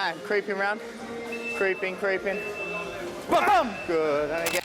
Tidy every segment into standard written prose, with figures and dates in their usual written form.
And creeping round. Creeping. Bum! Good. And again.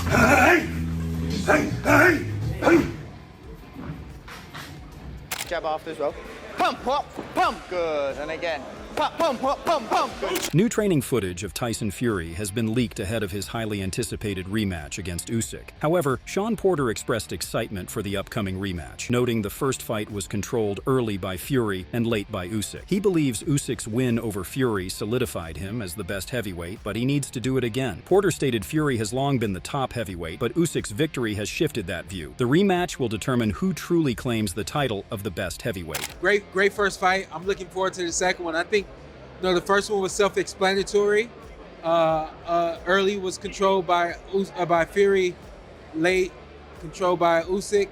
Hey! Jab after as well. Pump. Good. And again. Pump. Good. New training footage of Tyson Fury has been leaked ahead of his highly anticipated rematch against Usyk. However, Shawn Porter expressed excitement for the upcoming rematch, noting the first fight was controlled early by Fury and late by Usyk. He believes Usyk's win over Fury solidified him as the best heavyweight, but he needs to do it again. Porter stated Fury has long been the top heavyweight, but Usyk's victory has shifted that view. The rematch will determine who truly claims the title of the best heavyweight. Great first fight. I'm looking forward to the second one. I think the first one was self-explanatory. Early was controlled by Fury, late controlled by Usyk.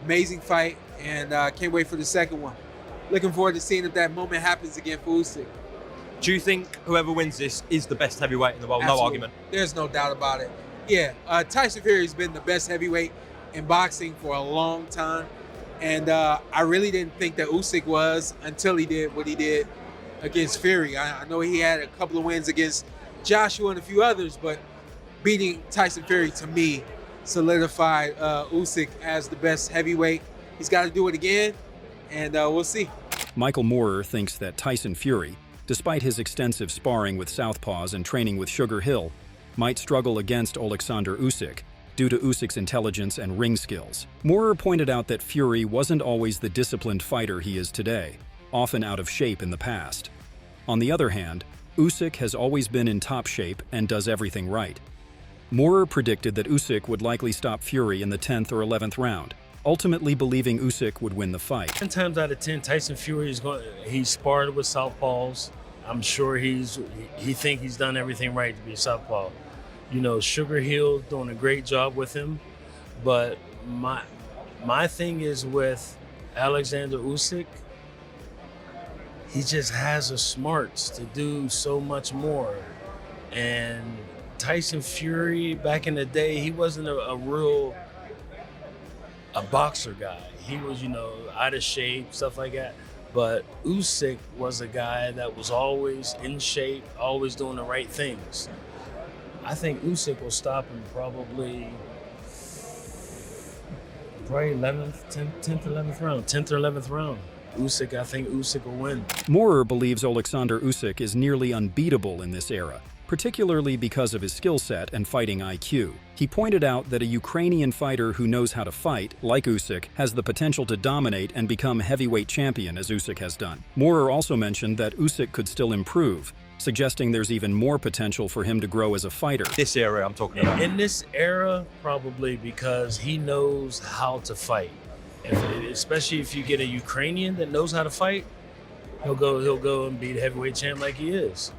Amazing fight, and can't wait for the second one. Looking forward to seeing if that moment happens again for Usyk. Do you think whoever wins this is the best heavyweight in the world? Absolutely. No argument. There's no doubt about it. Yeah, Tyson Fury's been the best heavyweight in boxing for a long time, and I really didn't think that Usyk was until he did what he did against Fury. I know he had a couple of wins against Joshua and a few others, but beating Tyson Fury, to me, solidified Usyk as the best heavyweight. He's got to do it again, and we'll see. Michael Moorer thinks that Tyson Fury, despite his extensive sparring with southpaws and training with Sugar Hill, might struggle against Alexander Usyk due to Usyk's intelligence and ring skills. Moorer pointed out that Fury wasn't always the disciplined fighter he is today, often out of shape in the past. On the other hand, Usyk has always been in top shape and does everything right. Moorer predicted that Usyk would likely stop Fury in the 10th or 11th round, ultimately believing Usyk would win the fight. 10 times out of 10, Tyson Fury he's sparred with southpaws. I'm sure he think he's done everything right to be a southpaw. Sugar Hill doing a great job with him, but my thing is with Alexander Usyk, he just has the smarts to do so much more. And Tyson Fury, back in the day, he wasn't a real boxer guy. He was, out of shape, stuff like that. But Usyk was a guy that was always in shape, always doing the right things. I think Usyk will stop him probably 11th, 10th, 11th round, 10th or 11th round. I think Usyk will win. Moorer believes Alexander Usyk is nearly unbeatable in this era, particularly because of his skill set and fighting IQ. He pointed out that a Ukrainian fighter who knows how to fight, like Usyk, has the potential to dominate and become heavyweight champion as Usyk has done. Moorer also mentioned that Usyk could still improve, suggesting there's even more potential for him to grow as a fighter. This era I'm talking about. In this era, probably because he knows how to fight. Especially if you get a Ukrainian that knows how to fight, he'll go and be the heavyweight champ like he is.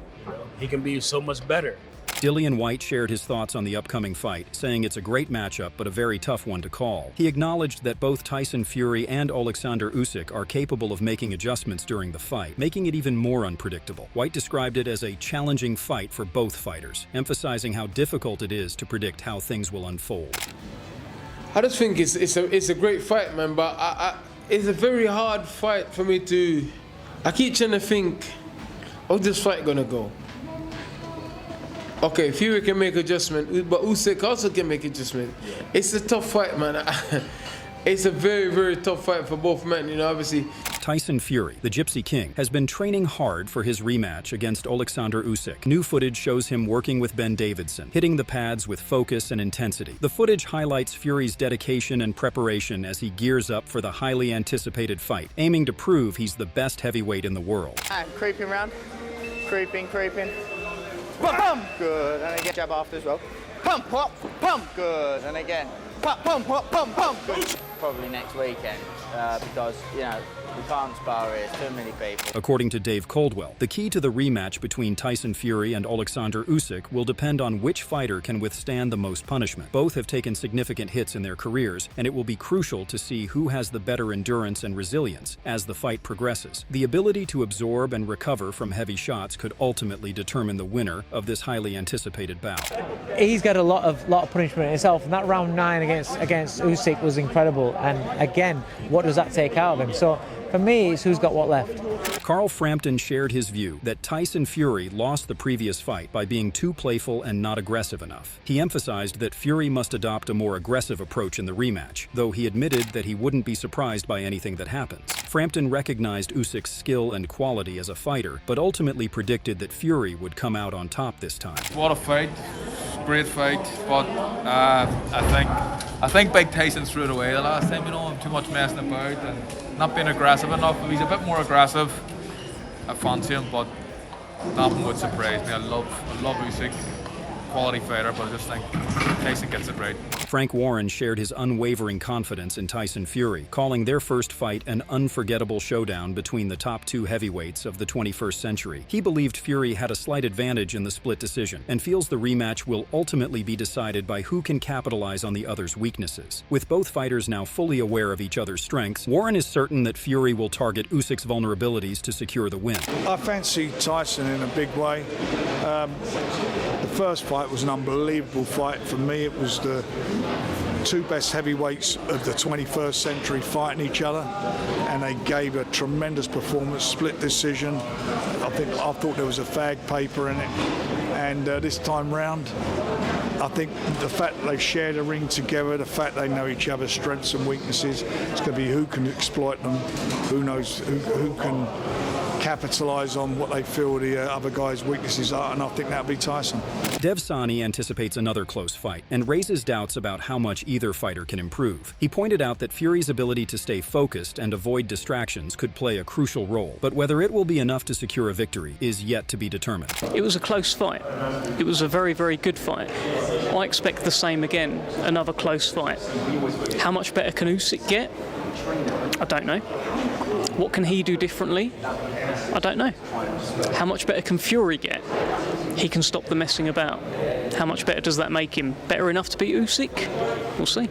He can be so much better. Dillian White shared his thoughts on the upcoming fight, saying it's a great matchup but a very tough one to call. He acknowledged that both Tyson Fury and Alexander Usyk are capable of making adjustments during the fight, making it even more unpredictable. White described it as a challenging fight for both fighters, emphasizing how difficult it is to predict how things will unfold. I just think it's a great fight, man, but it's a very hard fight for me to... I keep trying to think, how's this fight gonna go? Okay, Fury can make adjustment, but Usyk also can make adjustment. Yeah. It's a tough fight, man. It's a very, very tough fight for both men, obviously. Tyson Fury, the Gypsy King, has been training hard for his rematch against Alexander Usyk. New footage shows him working with Ben Davidson, hitting the pads with focus and intensity. The footage highlights Fury's dedication and preparation as he gears up for the highly anticipated fight, aiming to prove he's the best heavyweight in the world. And creeping round. Creeping. Pump. Good. And again, jab after as well. Pump. Good. And again. Pump. Good. Probably next weekend because, we can't spar here. Too many people. According to Dave Coldwell, the key to the rematch between Tyson Fury and Alexander Usyk will depend on which fighter can withstand the most punishment. Both have taken significant hits in their careers, and it will be crucial to see who has the better endurance and resilience as the fight progresses. The ability to absorb and recover from heavy shots could ultimately determine the winner of this highly anticipated bout. He's got a lot of punishment himself, and that round 9 against Usyk was incredible. title. And again, what does that take out of him? So for me, it's who's got what left. Carl Frampton shared his view that Tyson Fury lost the previous fight by being too playful and not aggressive enough. He emphasized that Fury must adopt a more aggressive approach in the rematch, though he admitted that he wouldn't be surprised by anything that happens. Frampton recognized Usyk's skill and quality as a fighter, but ultimately predicted that Fury would come out on top this time. What a fight. Great fight, but I think Big Tyson threw it away the last time, too much messing about and not being aggressive enough. If he's a bit more aggressive, I fancy him, but nothing would surprise me. I love Usyk, quality fighter, but I just think Tyson gets it right. Frank Warren shared his unwavering confidence in Tyson Fury, calling their first fight an unforgettable showdown between the top two heavyweights of the 21st century. He believed Fury had a slight advantage in the split decision and feels the rematch will ultimately be decided by who can capitalize on the other's weaknesses. With both fighters now fully aware of each other's strengths, Warren is certain that Fury will target Usyk's vulnerabilities to secure the win. I fancy Tyson in a big way. The first fight was an unbelievable fight. For me, it was the two best heavyweights of the 21st century fighting each other, and they gave a tremendous performance, split decision. I thought there was a fag paper in it, and this time round, I think the fact that they shared a ring together, the fact they know each other's strengths and weaknesses, it's going to be who can exploit them, who knows, who can capitalise on what they feel the other guy's weaknesses are, and I think that'll be Tyson. Dev Sahni anticipates another close fight and raises doubts about how much either fighter can improve. He pointed out that Fury's ability to stay focused and avoid distractions could play a crucial role, but whether it will be enough to secure a victory is yet to be determined. It was a close fight. It was a very, very good fight. I expect the same again, another close fight. How much better can Usyk get? I don't know. What can he do differently? I don't know. How much better can Fury get? He can stop the messing about. How much better does that make him? Better enough to beat Usyk? We'll see.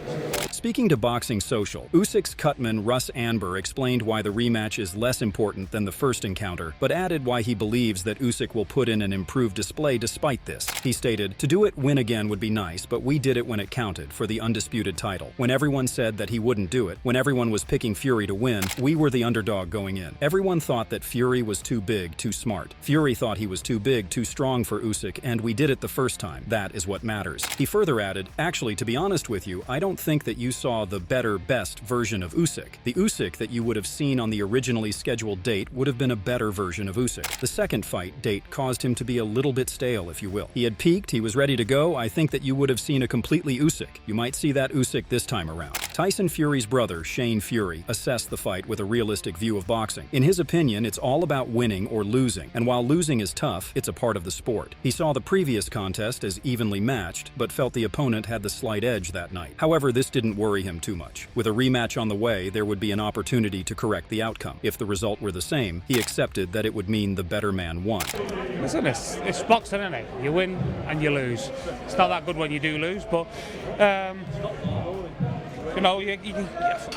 Speaking to Boxing Social, Usyk's cutman Russ Anber explained why the rematch is less important than the first encounter, but added why he believes that Usyk will put in an improved display despite this. He stated, "To do it win again would be nice, but we did it when it counted, for the undisputed title. When everyone said that he wouldn't do it, when everyone was picking Fury to win, we were the underdog going in. Everyone thought that Fury was too big, too smart. Fury thought he was too big, too strong for Usyk, and we did it the first time. That is what matters." He further added, "Actually, to be honest with you, I don't think that you saw the better, best version of Usyk. The Usyk that you would have seen on the originally scheduled date would have been a better version of Usyk. The second fight date caused him to be a little bit stale, if you will. He had peaked, he was ready to go. I think that you would have seen a completely Usyk. You might see that Usyk this time around." Tyson Fury's brother, Shane Fury, assessed the fight with a realistic view of boxing. In his opinion, it's all about winning or losing, and while losing is tough, it's a part of the sport. He saw the previous contest as evenly matched, but felt the opponent had the slight edge that night. However, this didn't worry him too much. With a rematch on the way, there would be an opportunity to correct the outcome. If the result were the same, he accepted that it would mean the better man won. Listen, it's boxing, isn't it? You win and you lose. It's not that good when you do lose, but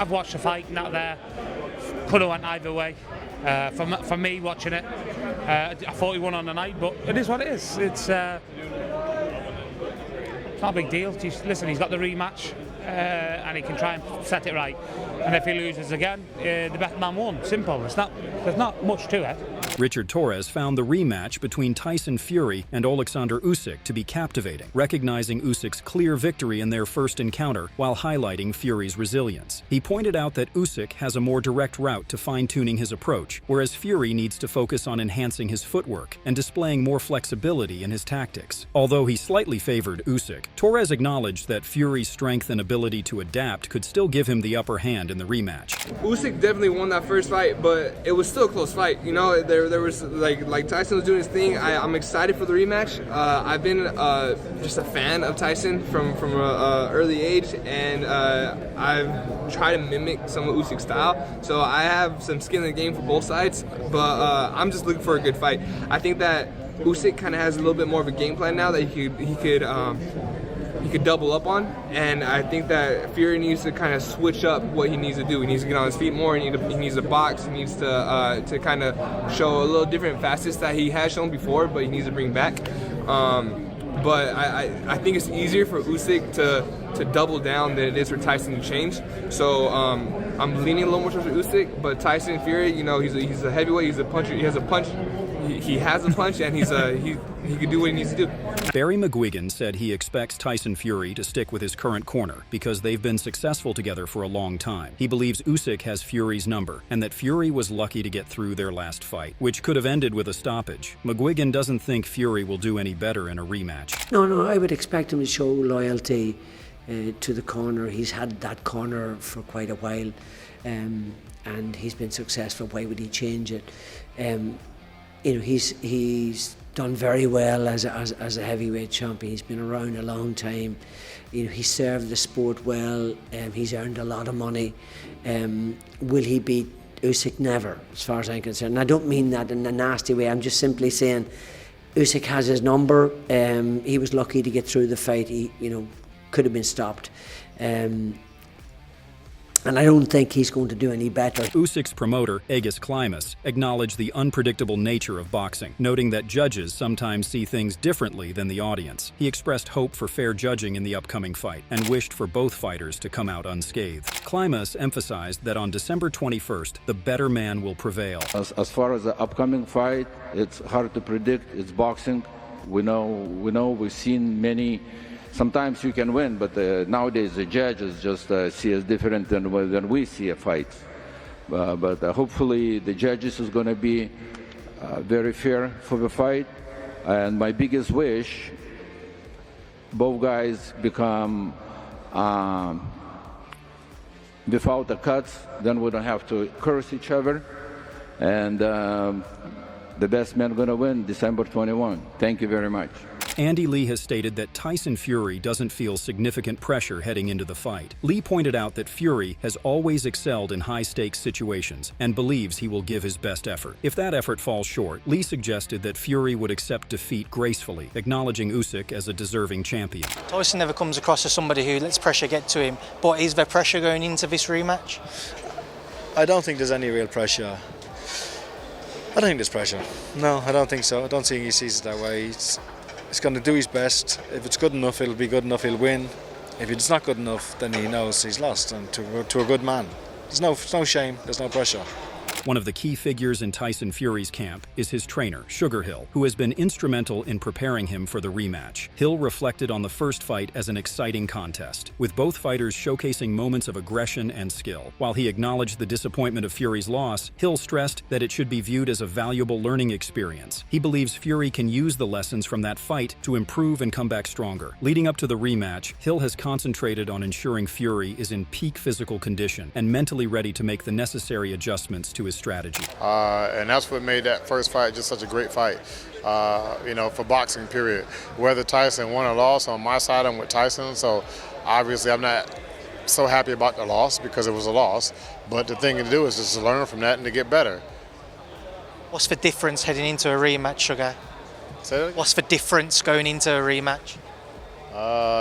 I've watched the fight, not there. Could have went either way. For me, watching it, I thought he won on the night, but it is what it is. It's not a big deal. Listen, he's got the rematch, and he can try and set it right. And if he loses again, the better man won. Simple. There's not much to it. Richard Torres found the rematch between Tyson Fury and Alexander Usyk to be captivating, recognizing Usyk's clear victory in their first encounter while highlighting Fury's resilience. He pointed out that Usyk has a more direct route to fine-tuning his approach, whereas Fury needs to focus on enhancing his footwork and displaying more flexibility in his tactics. Although he slightly favored Usyk, Torres acknowledged that Fury's strength and ability to adapt could still give him the upper hand in the rematch. Usyk definitely won that first fight, but it was still a close fight. There was like Tyson was doing his thing. I'm excited for the rematch. I've been just a fan of Tyson from an early age, and I've tried to mimic some of Usyk's style. So I have some skin in the game for both sides, but I'm just looking for a good fight. I think that Usyk kind of has a little bit more of a game plan now that he could double up on, and I think that Fury needs to kind of switch up what he needs to do. He needs to get on his feet more. He needs to box. He needs to kind of show a little different facets that he has shown before, but he needs to bring back. But I think it's easier for Usyk to to double down than it is for Tyson to change. So I'm leaning a little more towards Usyk, but Tyson Fury, you know, he's a heavyweight, he's a puncher, he has a punch, he has a punch, and he can do what he needs to do. Barry McGuigan said he expects Tyson Fury to stick with his current corner because they've been successful together for a long time. He believes Usyk has Fury's number and that Fury was lucky to get through their last fight, which could have ended with a stoppage. McGuigan doesn't think Fury will do any better in a rematch. No, I would expect him to show loyalty to the corner. He's had that corner for quite a while, and he's been successful. Why would he change it? You know, he's done very well as a heavyweight champion. He's been around a long time. You know, he served the sport well. He's earned a lot of money. Will he beat Usyk? Never, as far as I'm concerned. And I don't mean that in a nasty way. I'm just simply saying Usyk has his number. He was lucky to get through the fight. He, you know, could have been stopped. And I don't think he's going to do any better. Usyk's promoter, Egis Klimas, acknowledged the unpredictable nature of boxing, noting that judges sometimes see things differently than the audience. He expressed hope for fair judging in the upcoming fight and wished for both fighters to come out unscathed. Klimas emphasized that on December 21st, the better man will prevail. As far as the upcoming fight, it's hard to predict. It's boxing. We know. We've seen many. Sometimes you can win, but nowadays the judges just see us different than we see a fight. But hopefully the judges is going to be very fair for the fight. And my biggest wish, both guys become without the cuts, then we don't have to curse each other. And the best man going to win December 21. Thank you very much. Andy Lee has stated that Tyson Fury doesn't feel significant pressure heading into the fight. Lee pointed out that Fury has always excelled in high-stakes situations and believes he will give his best effort. If that effort falls short, Lee suggested that Fury would accept defeat gracefully, acknowledging Usyk as a deserving champion. Tyson never comes across as somebody who lets pressure get to him, but is there pressure going into this rematch? I don't think there's any real pressure. I don't think there's pressure. No, I don't think so. I don't think he sees it that way. He's going to do his best. If it's good enough, it'll be good enough, he'll win. If it's not good enough, then he knows he's lost, and to a good man. There's no shame, there's no pressure. One of the key figures in Tyson Fury's camp is his trainer, Sugar Hill, who has been instrumental in preparing him for the rematch. Hill reflected on the first fight as an exciting contest, with both fighters showcasing moments of aggression and skill. While he acknowledged the disappointment of Fury's loss, Hill stressed that it should be viewed as a valuable learning experience. He believes Fury can use the lessons from that fight to improve and come back stronger. Leading up to the rematch, Hill has concentrated on ensuring Fury is in peak physical condition and mentally ready to make the necessary adjustments to his strategy. And that's what made that first fight just such a great fight, you know, for boxing, period. Whether Tyson won or lost, on my side, I'm with Tyson, so obviously I'm not so happy about the loss because it was a loss, but the thing to do is just to learn from that and to get better. What's the difference heading into a rematch, Sugar? What's the difference going into a rematch?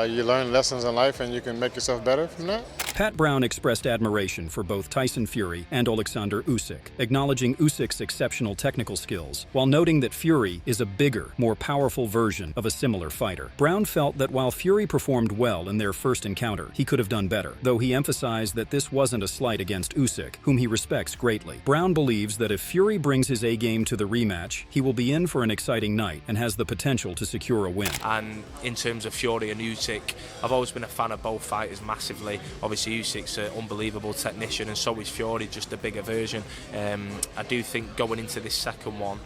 You learn lessons in life and you can make yourself better from that. Pat Brown expressed admiration for both Tyson Fury and Alexander Usyk, acknowledging Usyk's exceptional technical skills, while noting that Fury is a bigger, more powerful version of a similar fighter. Brown felt that while Fury performed well in their first encounter, he could have done better, though he emphasized that this wasn't a slight against Usyk, whom he respects greatly. Brown believes that if Fury brings his A-game to the rematch, he will be in for an exciting night and has the potential to secure a win. And in terms of Fury and Usyk, I've always been a fan of both fighters massively. Obviously Usyk's an unbelievable technician and so is Fury, just a bigger version. I do think going into this second one,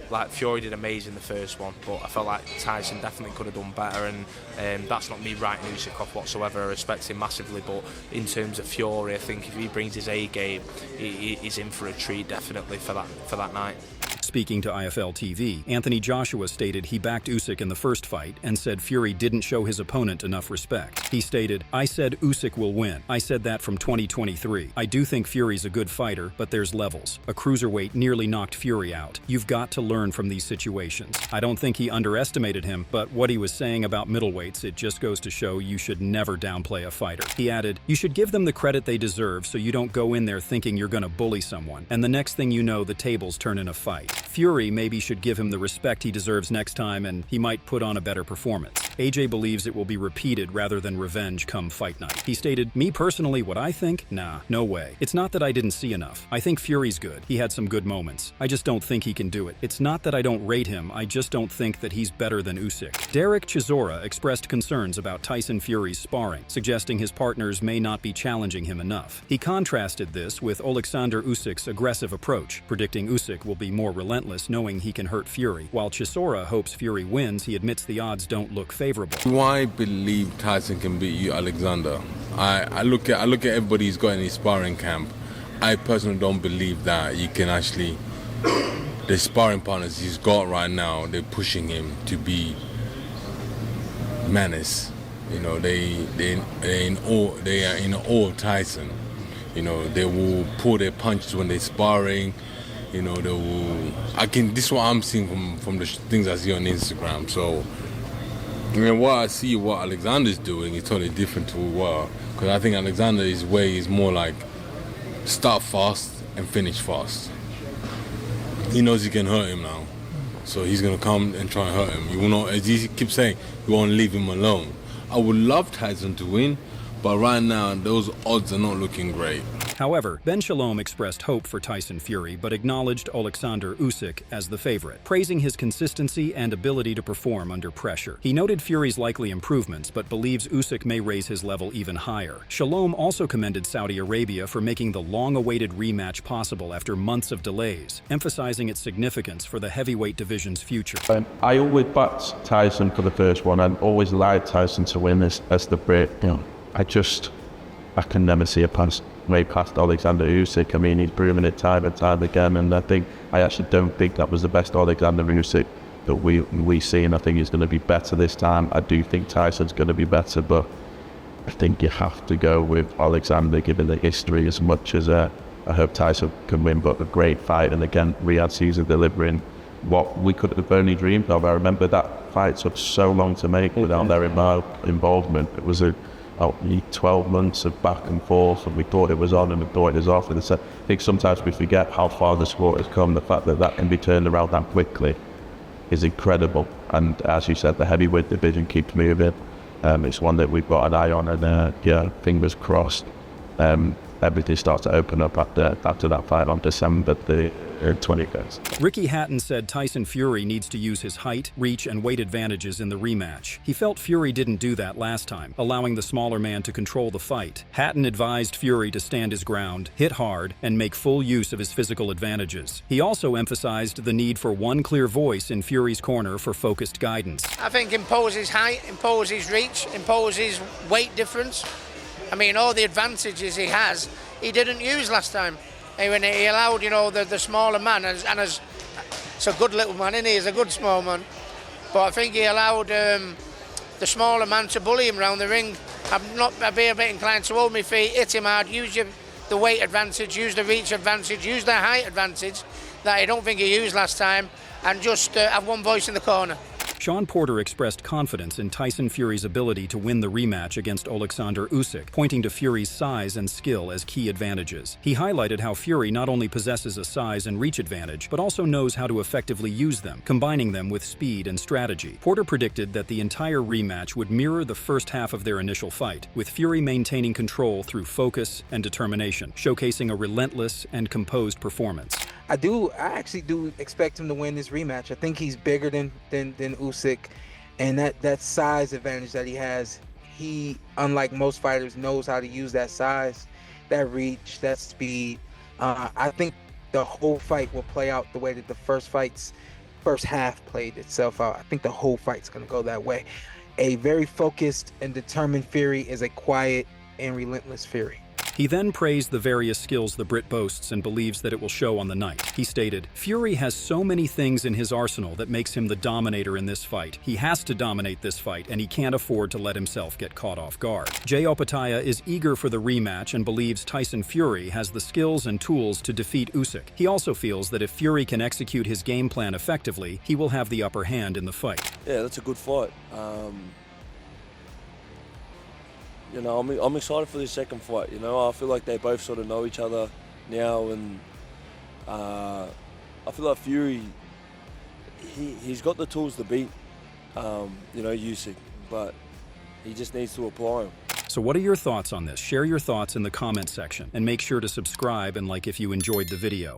like Fury did amazing the first one, but I felt like Tyson definitely could have done better, and that's not me writing Usyk off whatsoever. I respect him massively, but in terms of Fury, I think if he brings his A game, he's in for a treat definitely for that night. Speaking to IFL TV, Anthony Joshua stated he backed Usyk in the first fight and said Fury didn't show his opponent enough respect. He stated, "I said Usyk will win. I said that from 2023. I do think Fury's a good fighter, but there's levels. A cruiserweight nearly knocked Fury out. You've got to learn from these situations. I don't think he underestimated him, but what he was saying about middleweights, it just goes to show you should never downplay a fighter." He added, "You should give them the credit they deserve so you don't go in there thinking you're going to bully someone, and the next thing you know, the tables turn in a fight." Fury maybe should give him the respect he deserves next time, and he might put on a better performance. AJ believes it will be repeated rather than revenge come fight night. He stated, "Me personally, what I think? Nah, no way. It's not that I didn't see enough. I think Fury's good. He had some good moments. I just don't think he can do it. It's not that I don't rate him, I just don't think that he's better than Usyk." Derek Chisora expressed concerns about Tyson Fury's sparring, suggesting his partners may not be challenging him enough. He contrasted this with Alexander Usyk's aggressive approach, predicting Usyk will be more relentless knowing he can hurt Fury. While Chisora hopes Fury wins, he admits the odds don't look favorable. Do I believe Tyson can beat you, Alexander? I look at everybody he's got in his sparring camp. I personally don't believe that you can actually. The sparring partners he's got right now, they're pushing him to be menace. You know, they are in awe of Tyson. You know, they will pull their punches when they're sparring. You know, they will. This is what I'm seeing from the things I see on Instagram. So, what I see, what Alexander's doing is totally different to because I think Alexander's way is more like start fast and finish fast. He knows he can hurt him now, so he's gonna come and try and hurt him. You will not, as he keeps saying, you won't leave him alone. I would love Tyson to win, but right now those odds are not looking great. However, Ben Shalom expressed hope for Tyson Fury, but acknowledged Alexander Usyk as the favorite, praising his consistency and ability to perform under pressure. He noted Fury's likely improvements, but believes Usyk may raise his level even higher. Shalom also commended Saudi Arabia for making the long-awaited rematch possible after months of delays, emphasizing its significance for the heavyweight division's future. I always backed Tyson for the first one, and always allowed Tyson to win as the Brit. You know, I can never see a way past Alexander Usyk. I mean, he's proven it time and time again, and I actually don't think that was the best Alexander Usyk that we see, and I think he's going to be better this time. I do think Tyson's going to be better, but I think you have to go with Alexander given the history, as much as I hope Tyson can win, but a great fight. And again, Riyadh Season delivering what we could have only dreamed of. I remember that fight took so long to make without their involvement. It was 12 months of back and forth, and we thought it was on and we thought it was off. And I think sometimes we forget how far the sport has come. The fact that can be turned around that quickly is incredible. And as you said, the heavyweight division keeps moving. It's one that we've got an eye on, and fingers crossed, everything starts to open up after that fight on December the 21st. Ricky Hatton said Tyson Fury needs to use his height, reach, and weight advantages in the rematch. He felt Fury didn't do that last time, allowing the smaller man to control the fight. Hatton advised Fury to stand his ground, hit hard, and make full use of his physical advantages. He also emphasized the need for one clear voice in Fury's corner for focused guidance. I think impose his height, impose his reach, impose his weight difference. I mean, all the advantages he has, he didn't use last time. When he allowed, the smaller man, and it's a good little man, isn't he? He's a good small man. But I think he allowed the smaller man to bully him around the ring. I'd be a bit inclined to hold my feet, hit him hard, use the weight advantage, use the reach advantage, use the height advantage that I don't think he used last time, and just have one voice in the corner. Shawn Porter expressed confidence in Tyson Fury's ability to win the rematch against Alexander Usyk, pointing to Fury's size and skill as key advantages. He highlighted how Fury not only possesses a size and reach advantage, but also knows how to effectively use them, combining them with speed and strategy. Porter predicted that the entire rematch would mirror the first half of their initial fight, with Fury maintaining control through focus and determination, showcasing a relentless and composed performance. I actually do expect him to win this rematch. I think he's bigger than Usyk, and that size advantage that he has, he, unlike most fighters, knows how to use that size, that reach, that speed. I think the whole fight will play out the way that the first half played itself out. I think the whole fight's going to go that way. A very focused and determined Fury is a quiet and relentless Fury. He then praised the various skills the Brit boasts and believes that it will show on the night. He stated, "Fury has so many things in his arsenal that makes him the dominator in this fight. He has to dominate this fight, and he can't afford to let himself get caught off guard." Jay Opataya is eager for the rematch and believes Tyson Fury has the skills and tools to defeat Usyk. He also feels that if Fury can execute his game plan effectively, he will have the upper hand in the fight. Yeah, that's a good fight. I'm excited for this second fight. I feel like they both sort of know each other now, and I I feel like Fury, he's got the tools to beat, Usyk, but he just needs to apply them. So what are your thoughts on this? Share your thoughts in the comment section and make sure to subscribe and like if you enjoyed the video.